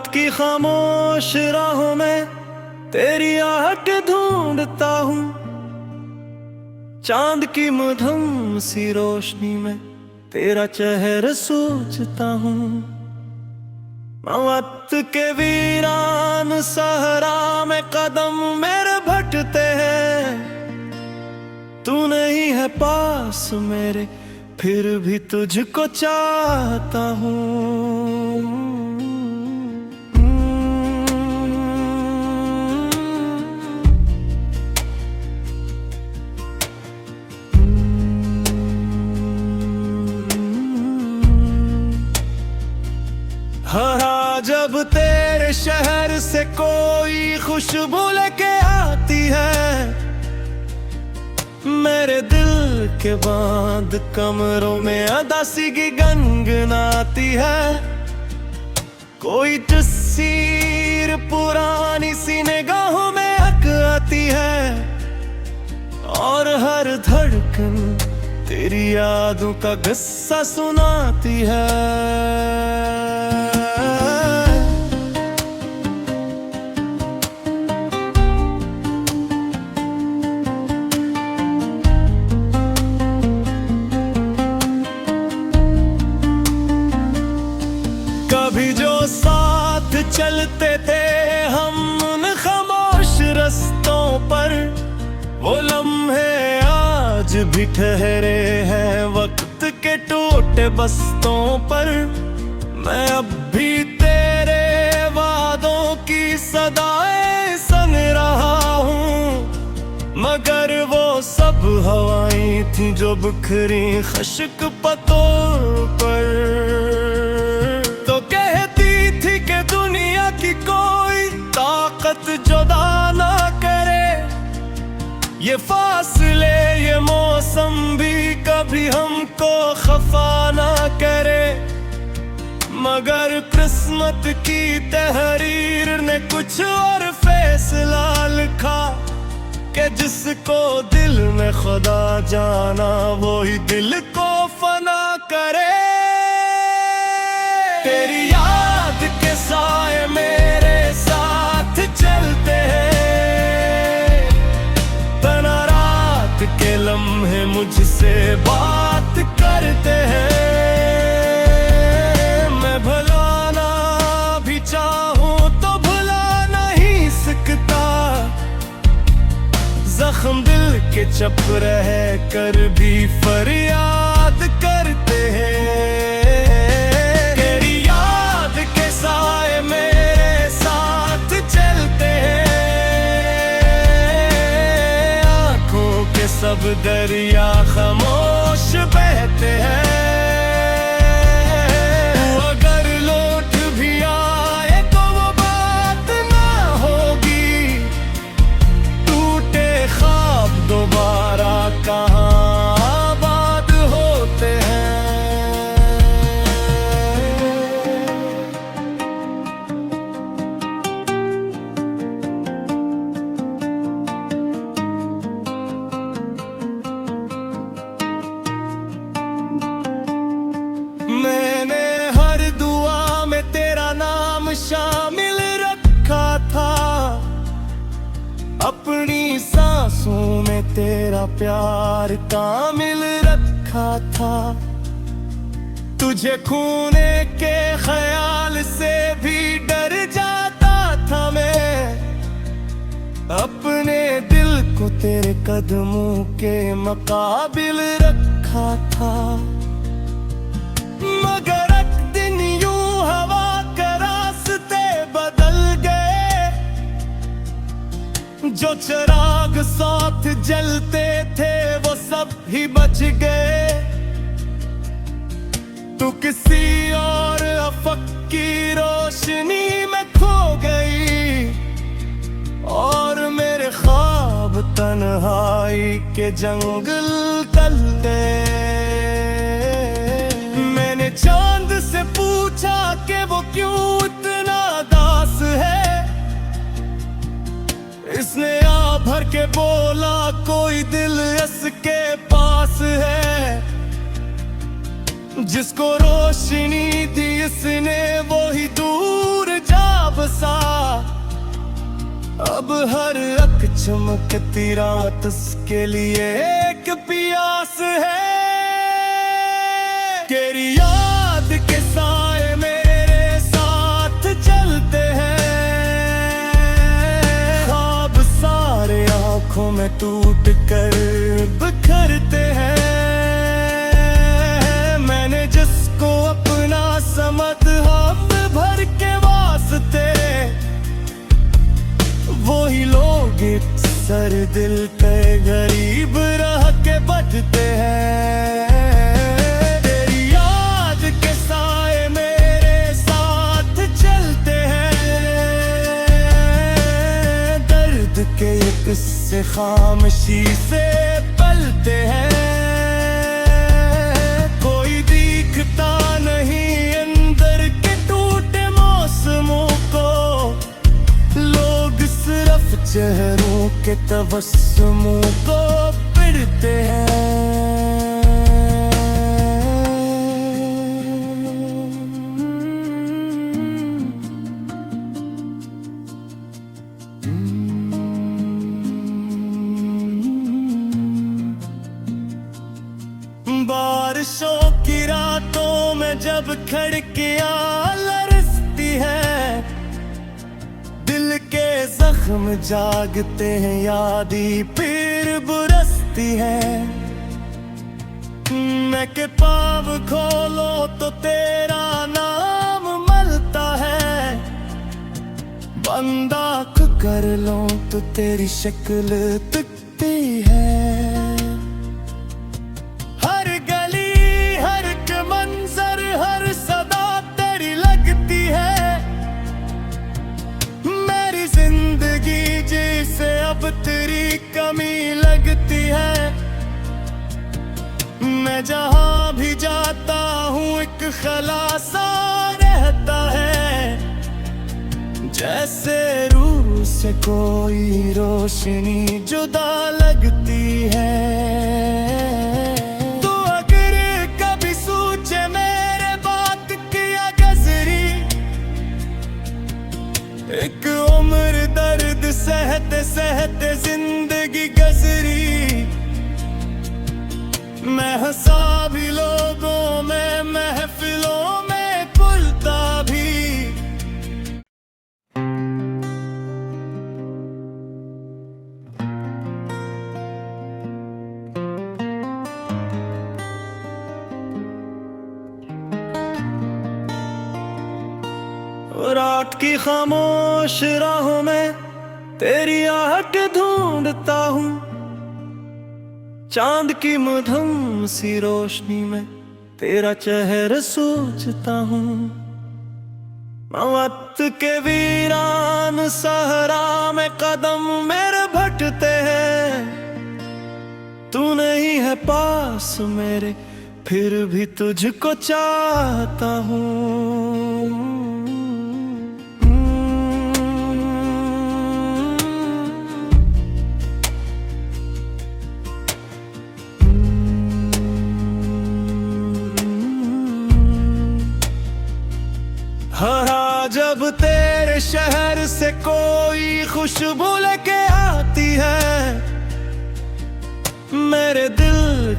की खामोश राहों में तेरी आहट ढूंढता हूँ, चांद की मधुम सी रोशनी में तेरा चेहरा सोचता हूँ। वक्त के वीरान सहरा में कदम मेरे भटते हैं, तू नहीं है पास मेरे फिर भी तुझको चाहता हूँ। हाँ, जब तेरे शहर से कोई खुशबू लेके आती है, मेरे दिल के बांध कमरों में अदासी की गनगनाती है। कोई तस्वीर पुरानी सी निगाहों में हक आती है, और हर धड़कन तेरी यादों का किस्सा सुनाती है। कभी जो साथ चलते थे हम उन खामोश रास्तों पर, वो लम्हे आज भी ठहरे हैं वक्त के टूटे बस्तों पर। मैं अब भी तेरे वादों की सदाएं सुन रहा हूँ, मगर वो सब हवाएं थी जो बिखरी खश्क पतों पर। की कोई ताकत जुदा ना करे, ये फासले ये मौसम भी कभी हमको खफा ना करे, मगर किस्मत की तहरीर ने कुछ और फैसला लिखा कि जिसको दिल में खुदा जाना वो ही दिल को फना करे। तेरी याद के साए मेरे साथ चलते हैं, तना रात के लम्हे मुझसे बात करते हैं। मैं भुलाना भी चाहूं तो भुला नहीं सकता, जख्म दिल के चप रह कर भी फरियाद करते हैं। सब दरिया खामोश बहते हैं, अगर लौट भी आए तो वो बात ना होगी, टूटे ख्वाब दोबारा कहाँ आबाद होते हैं। मैंने हर दुआ में तेरा नाम शामिल रखा था, अपनी सांसों में तेरा प्यार कामिल रखा था। तुझे खोने के ख्याल से भी डर जाता था मैं, अपने दिल को तेरे कदमों के मुकाबिल रखा था। मगर एक दिन यूं हवा के रास्ते बदल गए, जो चिराग साथ जलते थे वो सब ही बच गए। तू किसी और अफक की रोशनी में खो गई, और मेरे ख्वाब तन्हाई के जंगल तल गए। चांद से पूछा कि वो क्यों इतना दास है, इसने आ भर के बोला कोई दिल इसके पास है। जिसको रोशनी दी इसने वो ही दूर जा हर अख चमकती रात उसके लिए एक प्यास है। तेरी याद के साए मेरे साथ चलते हैं, ख्वाब सारे आंखों में टूट कर बिखरते हैं। मैंने जिसको अपना समझ हम भर के वास्ते, वही लोग सर दिल पे गरीब रह के बचते हैं। तेरी याद के साए मेरे साथ चलते हैं, दर्द के एक से खामोशी से पलते हैं। कोई दिखता नहीं अंदर के टूटे मौसमों को, लोग सिर्फ चेहरों के तबस्सुमों को पढ़ते हैं। बारिशों की रातों में जब खिड़कियां लरसती है, दिल के जख्म जागते हैं, यादी फिर बुरसती है। मैं के पाँव खोलो तो तेरा नाम मलता है, बंद आँख कर लो तो तेरी शक्ल दिखती है। हर गली हर एक मंजर हर सदा तेरी लगती है। मेरी जिंदगी जिसे अब तेरी कमी लगती है। मैं जहां भी जाता हूँ एक खलासा रहता है, जैसे रूह से कोई रोशनी जुदा लगती है। तो अगर कभी सोचे मेरे बात किया गजरी, एक उम्र दर्द सहते सहते जिंदगी गजरी। मैं हंसा भी लोगों में, महफिलों में भूलता भी। रात की खामोश राहों में तेरी आहट ढूंढता हूँ, चांद की मधुम सी रोशनी में तेरा चेहरा सोचता हूँ। वक्त के वीरान सहरा में कदम मेरे भटते हैं, तू नहीं है पास मेरे फिर भी तुझको चाहता हूँ। हरा जब तेरे शहर से कोई खुशबू लेके आती है, मेरे दिल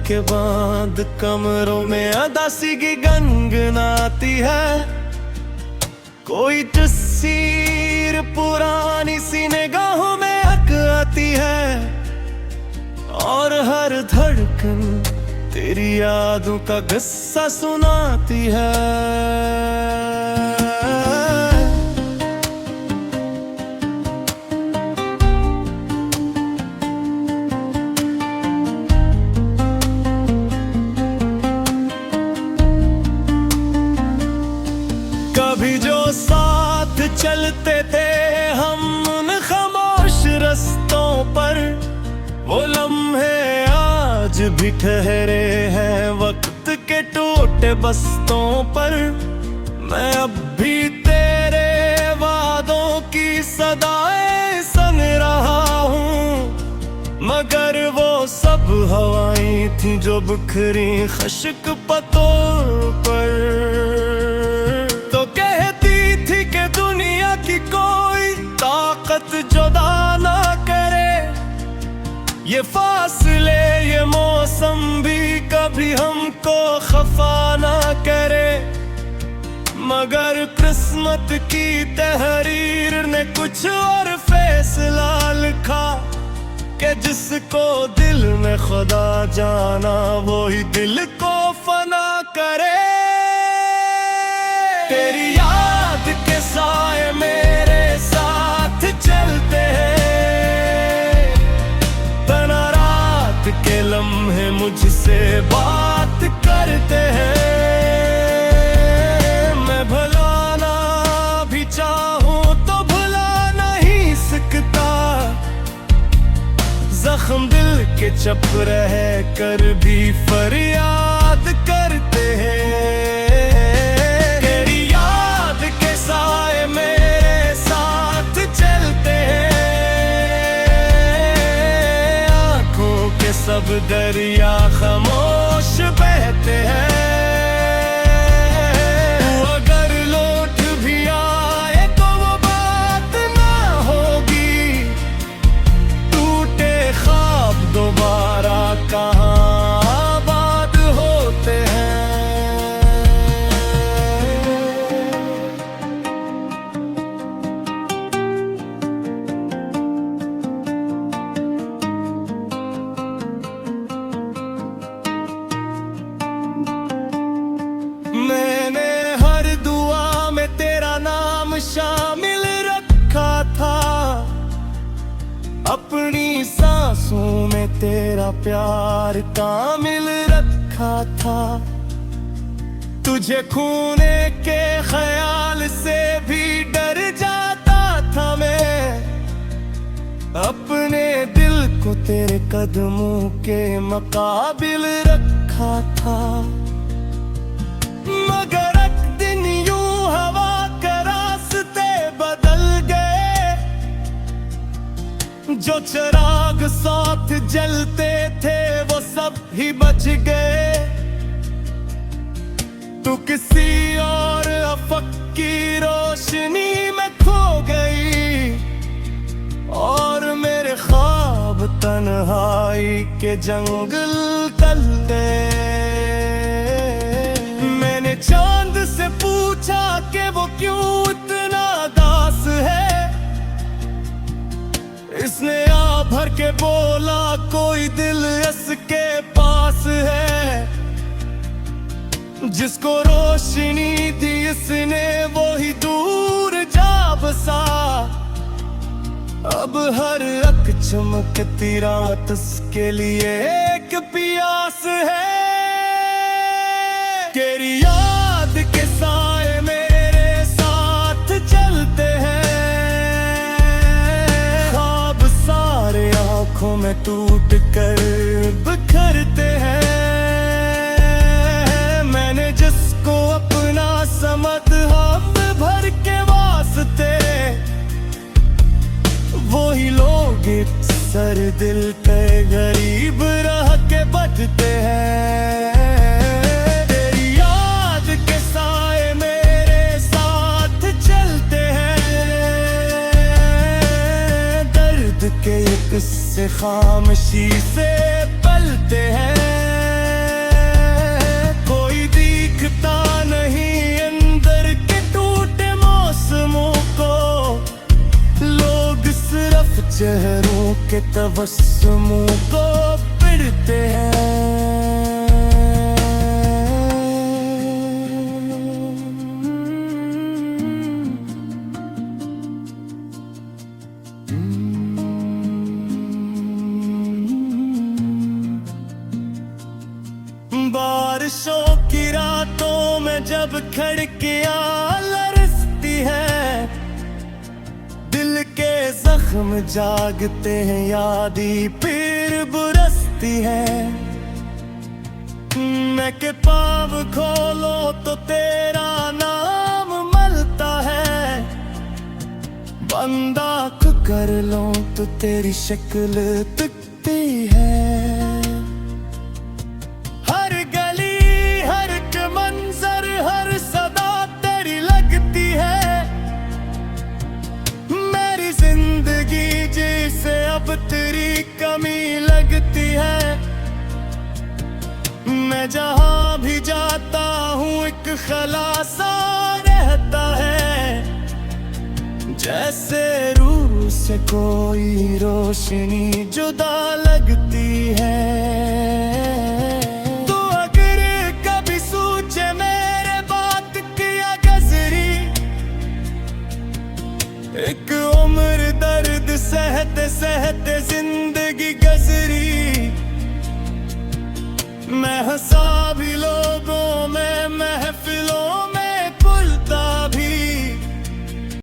के बांध कमरों में अदासी की गनगनाती है। कोई तस्वीर पुरानी सी निगाहों में हक आती है, और हर धड़कन तेरी यादों का किस्सा सुनाती है। कभी जो साथ चलते थे हम उन खामोश रस्तों पर, वो लम्हे आज भी ठहरे हैं वक्त के टूटे बस्तों पर। मैं अब भी तेरे वादों की सदाएं संग रहा हूँ, मगर वो सब हवाएं थी जो बिखरी खश्क पतों पर। तो कहती थी कि दुनिया की कोई ताकत जुदा ना ये फासले ये मौसम भी कभी हमको खफा ना करे, मगर किस्मत की तहरीर ने कुछ और फैसला लिखा कि जिसको दिल में खुदा जाना वो ही दिल को फना करे। तेरी याद के साए मेरे साथ चलते हैं, तना रात के लम्हे मुझसे बात करते हैं। मैं भुलाना भी चाहूं तो भुला नहीं सकता, जख्म दिल के चप रह कर भी फरियाद करते हैं। तेरी याद के साए मेरे साथ चलते हैं, आंखों के सब दरिया खामोश बहते हैं। तू अगर लौट भी आए तो वो बात ना होगी, टूटे ख्वाब दोबारा कहाँ आबाद होते हैं। मैंने हर दुआ में तेरा नाम शामिल रखा था, अपनी सांसों में तेरा प्यार कामिल रखा था। तुझे खोने के ख्याल से भी डर जाता था मैं, अपने दिल को तेरे कदमों के मुकाबिल रखा था। मगर एक दिन यूं हवा के रास्ते बदल गए, जो चिराग साथ जलते थे वो सब ही बच गए। तू किसी और अफक की रोशनी में खो गई, और मेरे ख्वाब तन्हाई के जंगल तल गए। मैंने चांद से पूछा कि वो क्यों इतना दास है, इसने आ भर के बोला कोई दिल इसके पास है। जिसको रोशनी दी इसने वो ही दूर जा बसा, अब हर अक चमकती रात उसके लिए एक प्यास है। तेरी याद के साए मेरे साथ चलते हैं, ख्वाब सारे आंखों में टूट कर बिखरते हैं। मैंने जिसको अपना समझ हम भर के वास्ते, वो ही लोग सर दिल पे गरीब रह के बचते हैं। तेरी याद के साए मेरे साथ चलते हैं, दर्द के एक किस्से खामोशी से पलते हैं। कोई दिखता नहीं अंदर के टूटे मौसमों को, लोग सिर्फ चेहरों के तबस्सुमों को पढ़ते हैं। बारिशों की रातों में जब खिड़कियां लरसती है, दिल के जख्म जागते हैं, यादी फिर बुरसती है। मैं के पाँव खोलो तो तेरा नाम मलता है, बंद आँख कर लो तो तेरी शक्ल दिखती है। हर गली हर एक मंजर हर सदा तेरी लगती है, मेरी जिंदगी जिसे अब तेरी कमी लग मैं जहां भी जाता हूँ एक खलासा रहता है, जैसे रूह से कोई रोशनी जुदा लगती है। तो अगर कभी सोचे मेरे बात किया गजरी, एक उम्र दर्द सहते सहते जिंदगी गजरी, मैं हंसा